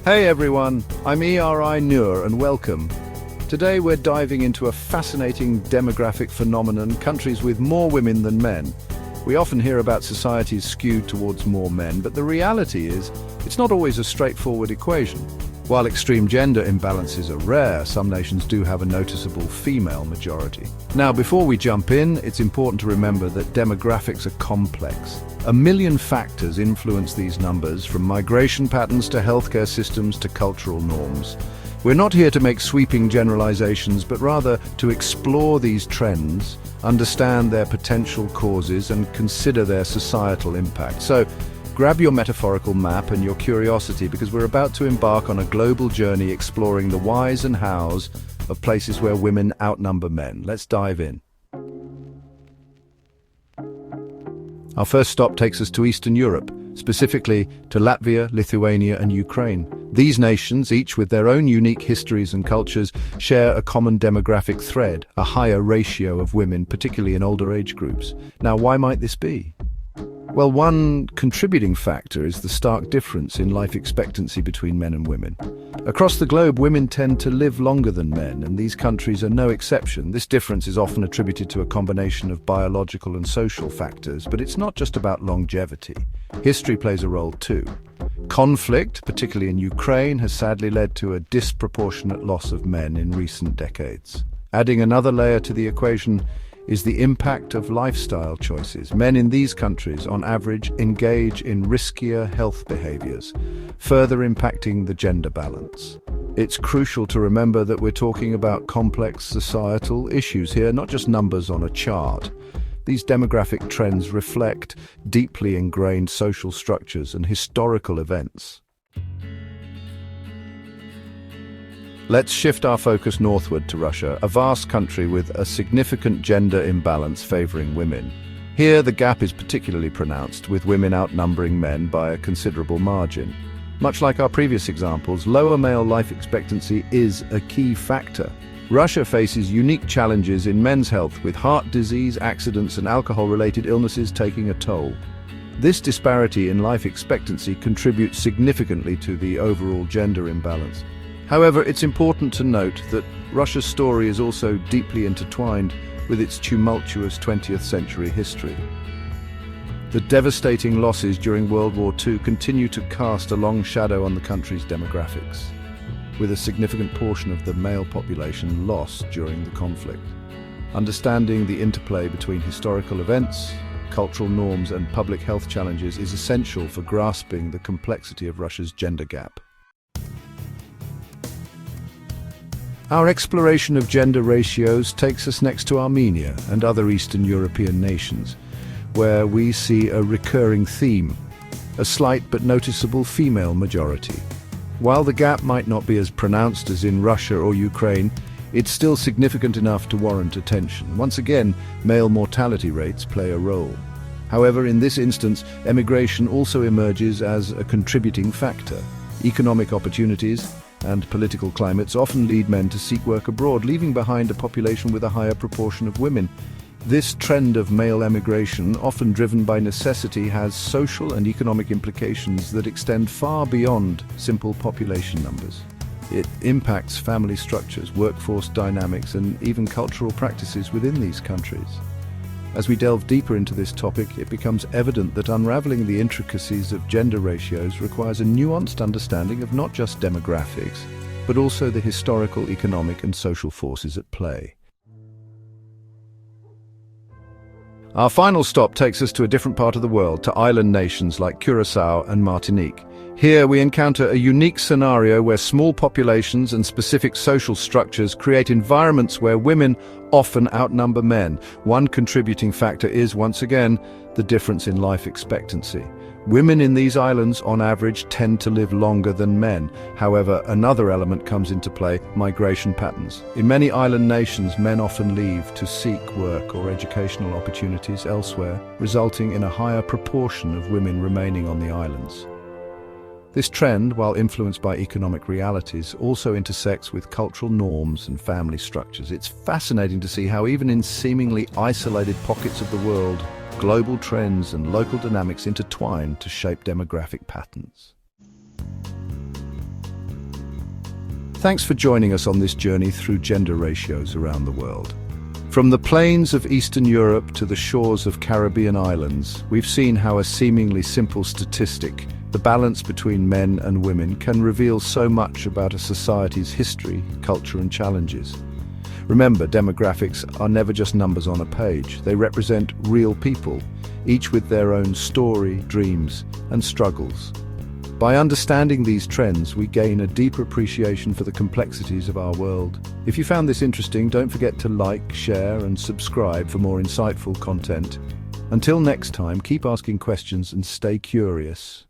Hey everyone, I'm ERI Noor and welcome. Today we're diving into a fascinating demographic phenomenon, countries with more women than men. We often hear about societies skewed towards more men, but the reality is, it's not always a straightforward equation. While extreme gender imbalances are rare, some nations do have a noticeable female majority. Now, before we jump in, it's important to remember that demographics are complex. A million factors influence these numbers, from migration patterns to healthcare systems to cultural norms. We're not here to make sweeping generalizations, but rather to explore these trends, understand their potential causes, and consider their societal impact. So, grab your metaphorical map and your curiosity, because we're about to embark on a global journey exploring the whys and hows of places where women outnumber men. Let's dive in. Our first stop takes us to Eastern Europe, specifically to Latvia, Lithuania, and Ukraine. These nations, each with their own unique histories and cultures, share a common demographic thread, a higher ratio of women, particularly in older age groups. Now, why might this be? Well, one contributing factor is the stark difference in life expectancy between men and women. Across the globe, women tend to live longer than men, and these countries are no exception. This difference is often attributed to a combination of biological and social factors, but it's not just about longevity. History plays a role too. Conflict, particularly in Ukraine, has sadly led to a disproportionate loss of men in recent decades. Adding another layer to the equation is the impact of lifestyle choices. Men in these countries, on average, engage in riskier health behaviors, further impacting the gender balance. It's crucial to remember that we're talking about complex societal issues here, not just numbers on a chart. These demographic trends reflect deeply ingrained social structures and historical events. Let's shift our focus northward to Russia, a vast country with a significant gender imbalance favoring women. Here, the gap is particularly pronounced, with women outnumbering men by a considerable margin. Much like our previous examples, lower male life expectancy is a key factor. Russia faces unique challenges in men's health, with heart disease, accidents, and alcohol-related illnesses taking a toll. This disparity in life expectancy contributes significantly to the overall gender imbalance. However, it's important to note that Russia's story is also deeply intertwined with its tumultuous 20th century history. The devastating losses during World War II continue to cast a long shadow on the country's demographics, with a significant portion of the male population lost during the conflict. Understanding the interplay between historical events, cultural norms, and public health challenges is essential for grasping the complexity of Russia's gender gap. Our exploration of gender ratios takes us next to Armenia and other Eastern European nations, where we see a recurring theme, a slight but noticeable female majority. While the gap might not be as pronounced as in Russia or Ukraine, it's still significant enough to warrant attention. Once again, male mortality rates play a role. However, in this instance, emigration also emerges as a contributing factor. Economic opportunities and political climates often lead men to seek work abroad, leaving behind a population with a higher proportion of women. This trend of male emigration, often driven by necessity, has social and economic implications that extend far beyond simple population numbers. It impacts family structures, workforce dynamics, and even cultural practices within these countries. As we delve deeper into this topic, it becomes evident that unraveling the intricacies of gender ratios requires a nuanced understanding of not just demographics, but also the historical, economic, and social forces at play. Our final stop takes us to a different part of the world, to island nations like Curacao and Martinique. Here we encounter a unique scenario where small populations and specific social structures create environments where women often outnumber men. One contributing factor is, once again, the difference in life expectancy. Women in these islands, on average, tend to live longer than men. However, another element comes into play: migration patterns. In many island nations, men often leave to seek work or educational opportunities elsewhere, resulting in a higher proportion of women remaining on the islands. This trend, while influenced by economic realities, also intersects with cultural norms and family structures. It's fascinating to see how even in seemingly isolated pockets of the world, global trends and local dynamics intertwine to shape demographic patterns. Thanks for joining us on this journey through gender ratios around the world. From the plains of Eastern Europe to the shores of Caribbean islands, we've seen how a seemingly simple statistic, the balance between men and women, can reveal so much about a society's history, culture and challenges. Remember, demographics are never just numbers on a page. They represent real people, each with their own story, dreams and struggles. By understanding these trends, we gain a deeper appreciation for the complexities of our world. If you found this interesting, don't forget to like, share, and subscribe for more insightful content. Until next time, keep asking questions and stay curious.